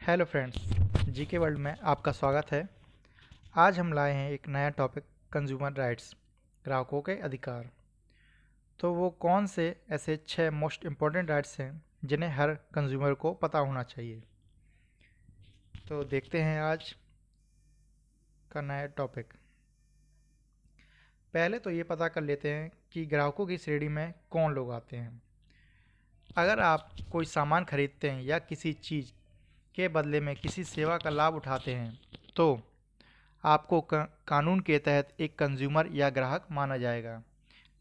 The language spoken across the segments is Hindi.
हेलो फ्रेंड्स, जीके वर्ल्ड में आपका स्वागत है। आज हम लाए हैं एक नया टॉपिक, कंज्यूमर राइट्स, ग्राहकों के अधिकार। तो वो कौन से ऐसे 6 मोस्ट इम्पॉर्टेंट राइट्स हैं जिन्हें हर कंज्यूमर को पता होना चाहिए। तो देखते हैं आज का नया टॉपिक। पहले तो ये पता कर लेते हैं कि ग्राहकों की श्रेणी में कौन लोग आते हैं। अगर आप कोई सामान खरीदते हैं या किसी चीज़ के बदले में किसी सेवा का लाभ उठाते हैं तो आपको कानून के तहत एक कंज्यूमर या ग्राहक माना जाएगा।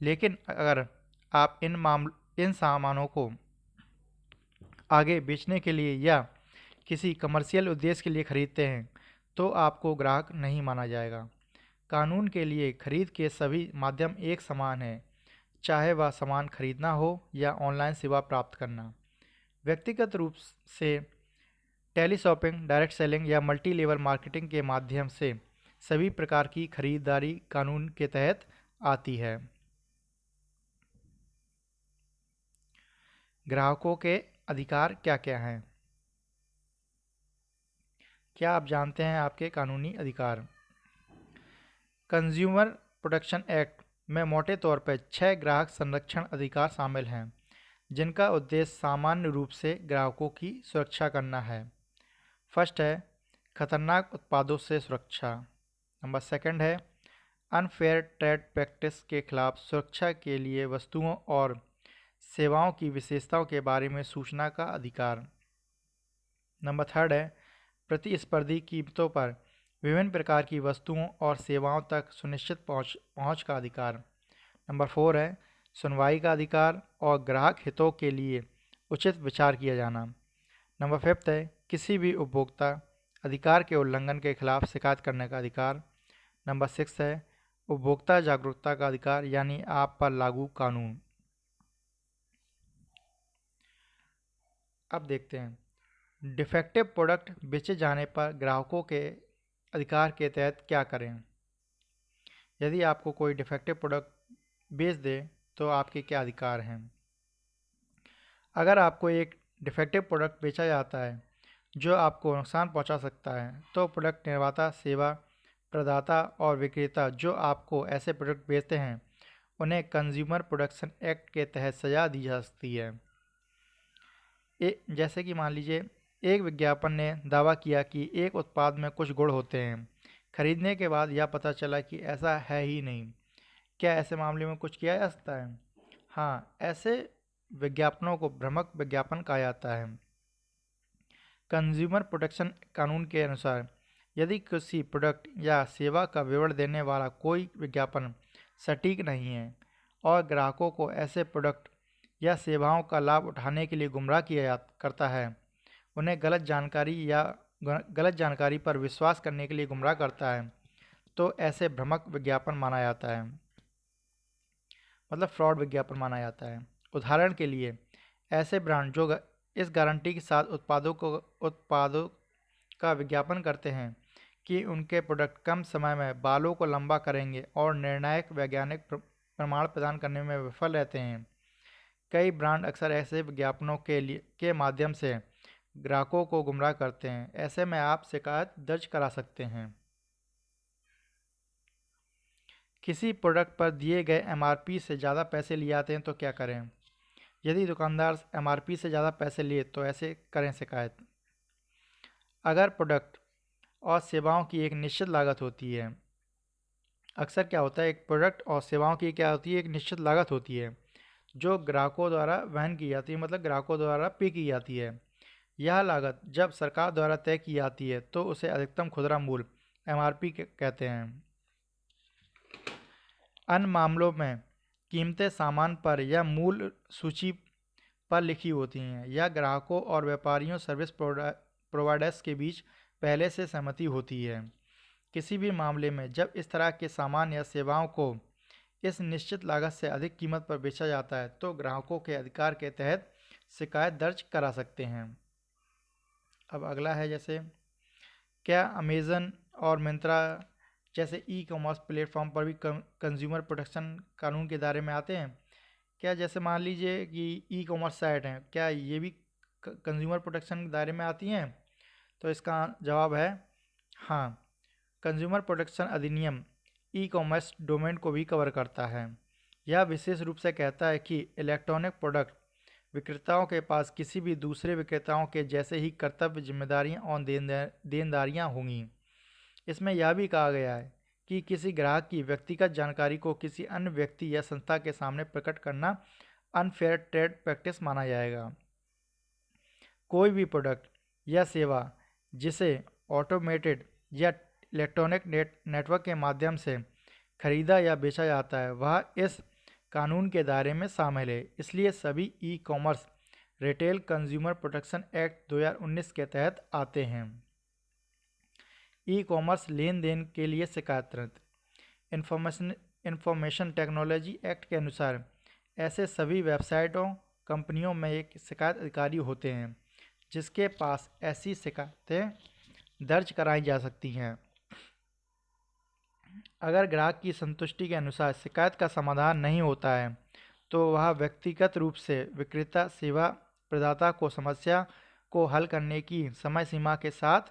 लेकिन अगर आप इन सामानों को आगे बेचने के लिए या किसी कमर्शियल उद्देश्य के लिए खरीदते हैं तो आपको ग्राहक नहीं माना जाएगा। कानून के लिए खरीद के सभी माध्यम एक समान है, चाहे वह सामान खरीदना हो या ऑनलाइन सेवा प्राप्त करना। व्यक्तिगत रूप से टेली शॉपिंग, डायरेक्ट सेलिंग या मल्टी लेवल मार्केटिंग के माध्यम से सभी प्रकार की खरीदारी कानून के तहत आती है। ग्राहकों के अधिकार क्या क्या हैं? क्या आप जानते हैं आपके कानूनी अधिकार? कंज्यूमर प्रोटेक्शन एक्ट में मोटे तौर पर 6 ग्राहक संरक्षण अधिकार शामिल हैं जिनका उद्देश्य सामान्य रूप से ग्राहकों की सुरक्षा करना है। फर्स्ट है खतरनाक उत्पादों से सुरक्षा। नंबर सेकंड है अनफेयर ट्रेड प्रैक्टिस के खिलाफ सुरक्षा के लिए वस्तुओं और सेवाओं की विशेषताओं के बारे में सूचना का अधिकार। नंबर थर्ड है प्रतिस्पर्धी कीमतों पर विभिन्न प्रकार की वस्तुओं और सेवाओं तक सुनिश्चित पहुंच का अधिकार। नंबर फोर है सुनवाई का अधिकार और ग्राहक हितों के लिए उचित विचार किया जाना। नंबर फिफ्थ है किसी भी उपभोक्ता अधिकार के उल्लंघन के खिलाफ शिकायत करने का अधिकार। नंबर सिक्स है उपभोक्ता जागरूकता का अधिकार, यानी आप पर लागू कानून। अब देखते हैं डिफेक्टिव प्रोडक्ट बेचे जाने पर ग्राहकों के अधिकार के तहत क्या करें। यदि आपको कोई डिफेक्टिव प्रोडक्ट बेच दे तो आपके क्या अधिकार हैं। अगर आपको एक डिफेक्टिव प्रोडक्ट बेचा जाता है जो आपको नुकसान पहुंचा सकता है तो प्रोडक्ट निर्माता, सेवा प्रदाता और विक्रेता जो आपको ऐसे प्रोडक्ट बेचते हैं उन्हें कंज्यूमर प्रोटेक्शन एक्ट के तहत सजा दी जा सकती है। जैसे कि मान लीजिए एक विज्ञापन ने दावा किया कि एक उत्पाद में कुछ गुण होते हैं, खरीदने के बाद यह पता चला कि ऐसा है ही नहीं। क्या ऐसे मामले में कुछ किया जा सकता है? हाँ, ऐसे विज्ञापनों को भ्रामक विज्ञापन कहा जाता है। कंज्यूमर प्रोटेक्शन कानून के अनुसार यदि किसी प्रोडक्ट या सेवा का विवरण देने वाला कोई विज्ञापन सटीक नहीं है और ग्राहकों को ऐसे प्रोडक्ट या सेवाओं का लाभ उठाने के लिए गुमराह करता है, उन्हें गलत जानकारी पर विश्वास करने के लिए गुमराह करता है, तो ऐसे भ्रामक विज्ञापन माना जाता है, मतलब फ्रॉड विज्ञापन माना जाता है। उदाहरण के लिए ऐसे ब्रांड जो इस गारंटी के साथ उत्पादों का विज्ञापन करते हैं कि उनके प्रोडक्ट कम समय में बालों को लंबा करेंगे और निर्णायक वैज्ञानिक प्रमाण प्रदान करने में विफल रहते हैं। कई ब्रांड अक्सर ऐसे विज्ञापनों के माध्यम से ग्राहकों को गुमराह करते हैं। ऐसे में आप शिकायत दर्ज करा सकते हैं। किसी प्रोडक्ट पर दिए गए एमआरपी से ज़्यादा पैसे लिए जाते हैं तो क्या करें? यदि दुकानदार एमआरपी से ज़्यादा पैसे लिए तो ऐसे करें शिकायत। अगर प्रोडक्ट और सेवाओं की एक निश्चित लागत होती है, अक्सर क्या होता है एक प्रोडक्ट और सेवाओं की क्या होती है, एक निश्चित लागत होती है जो ग्राहकों द्वारा वहन की जाती है, मतलब ग्राहकों द्वारा पे की जाती है। यह लागत जब सरकार द्वारा तय की जाती है तो उसे अधिकतम खुदरा मूल्य एमआरपी कहते हैं। अन्य मामलों में कीमतें सामान पर या मूल्य सूची पर लिखी होती हैं या ग्राहकों और व्यापारियों सर्विस प्रोवाइडर्स के बीच पहले से सहमति होती है। किसी भी मामले में जब इस तरह के सामान या सेवाओं को इस निश्चित लागत से अधिक कीमत पर बेचा जाता है तो ग्राहकों के अधिकार के तहत शिकायत दर्ज करा सकते हैं। अब अगला है जैसे क्या अमेज़न और मिंत्रा जैसे ई कॉमर्स प्लेटफॉर्म पर भी कंज्यूमर प्रोटेक्शन कानून के दायरे में आते हैं? क्या जैसे मान लीजिए कि ई कॉमर्स साइट हैं, क्या ये भी कंज्यूमर प्रोटेक्शन के दायरे में आती हैं? तो इसका जवाब है हाँ। कंज्यूमर प्रोटेक्शन अधिनियम ई कॉमर्स डोमेन को भी कवर करता है। यह विशेष रूप से कहता है कि इलेक्ट्रॉनिक प्रोडक्ट विक्रेताओं के पास किसी भी दूसरे विक्रेताओं के जैसे ही कर्तव्य, जिम्मेदारियां और देनदारियां होंगी। इसमें यह भी कहा गया है कि किसी ग्राहक की व्यक्तिगत जानकारी को किसी अन्य व्यक्ति या संस्था के सामने प्रकट करना अनफेयर ट्रेड प्रैक्टिस माना जाएगा। कोई भी प्रोडक्ट या सेवा जिसे ऑटोमेटेड या इलेक्ट्रॉनिक नेटवर्क के माध्यम से खरीदा या बेचा जाता है वह इस कानून के दायरे में शामिल है। इसलिए सभी e commerce retail consumer protection act 2019 के तहत आते हैं। ई कॉमर्स लेन देन के लिए शिकायत इंफॉर्मेशन टेक्नोलॉजी एक्ट के अनुसार ऐसे सभी वेबसाइटों कंपनियों में एक शिकायत अधिकारी होते हैं जिसके पास ऐसी शिकायतें दर्ज कराई जा सकती हैं। अगर ग्राहक की संतुष्टि के अनुसार शिकायत का समाधान नहीं होता है तो वह व्यक्तिगत रूप से विक्रेता सेवा प्रदाता को समस्या को हल करने की समय सीमा के साथ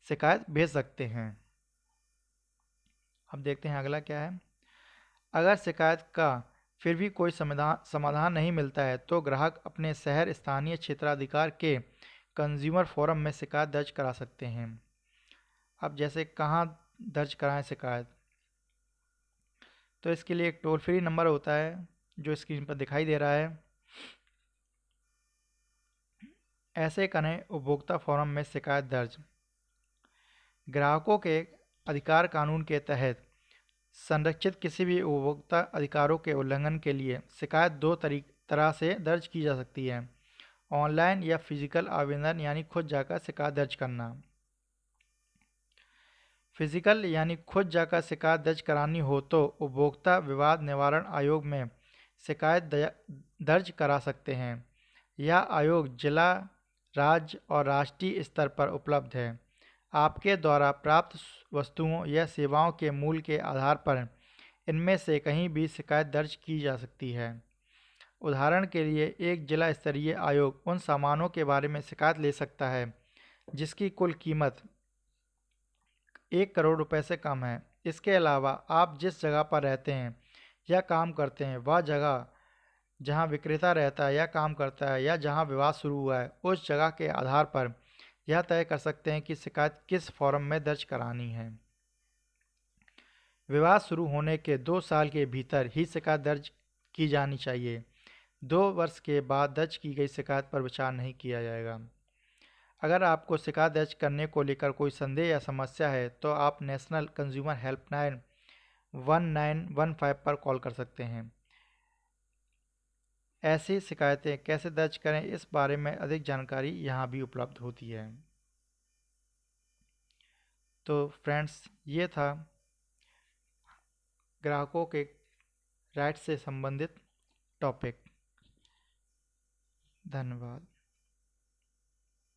शिकायत भेज सकते हैं। अब देखते हैं अगला क्या है। अगर शिकायत का फिर भी कोई समाधान नहीं मिलता है तो ग्राहक अपने शहर स्थानीय क्षेत्राधिकार के कंज्यूमर फोरम में शिकायत दर्ज करा सकते हैं। अब जैसे कहाँ दर्ज कराएं शिकायत, तो इसके लिए एक टोल फ्री नंबर होता है जो स्क्रीन पर दिखाई दे रहा है। ऐसे करें उपभोक्ता फोरम में शिकायत दर्ज। ग्राहकों के अधिकार कानून के तहत संरक्षित किसी भी उपभोक्ता अधिकारों के उल्लंघन के लिए शिकायत दो तरह से दर्ज की जा सकती है। ऑनलाइन या फिजिकल आवेदन यानी खुद जाकर शिकायत दर्ज करना। फिजिकल यानी खुद जाकर शिकायत दर्ज करानी हो तो उपभोक्ता विवाद निवारण आयोग में शिकायत दर्ज करा सकते हैं। यह आयोग जिला, राज्य और राष्ट्रीय स्तर पर उपलब्ध है। आपके द्वारा प्राप्त वस्तुओं या सेवाओं के मूल्य के आधार पर इनमें से कहीं भी शिकायत दर्ज की जा सकती है। उदाहरण के लिए एक जिला स्तरीय आयोग उन सामानों के बारे में शिकायत ले सकता है जिसकी कुल कीमत 1 करोड़ रुपए से कम है। इसके अलावा आप जिस जगह पर रहते हैं या काम करते हैं वह जगह जहां विक्रेता रहता है या काम करता है या जहां विवाद शुरू हुआ है उस जगह के आधार पर यह तय कर सकते हैं कि शिकायत किस फॉर्म में दर्ज करानी है। विवाद शुरू होने के 2 साल के भीतर ही शिकायत दर्ज की जानी चाहिए। 2 वर्ष के बाद दर्ज की गई शिकायत पर विचार नहीं किया जाएगा। अगर आपको शिकायत दर्ज करने को लेकर कोई संदेह या समस्या है तो आप नेशनल कंज्यूमर हेल्पलाइन 1915 पर कॉल कर सकते हैं। ऐसी शिकायतें कैसे दर्ज करें इस बारे में अधिक जानकारी यहाँ भी उपलब्ध होती है। तो फ्रेंड्स, ये था ग्राहकों के राइट से संबंधित टॉपिक। धन्यवाद।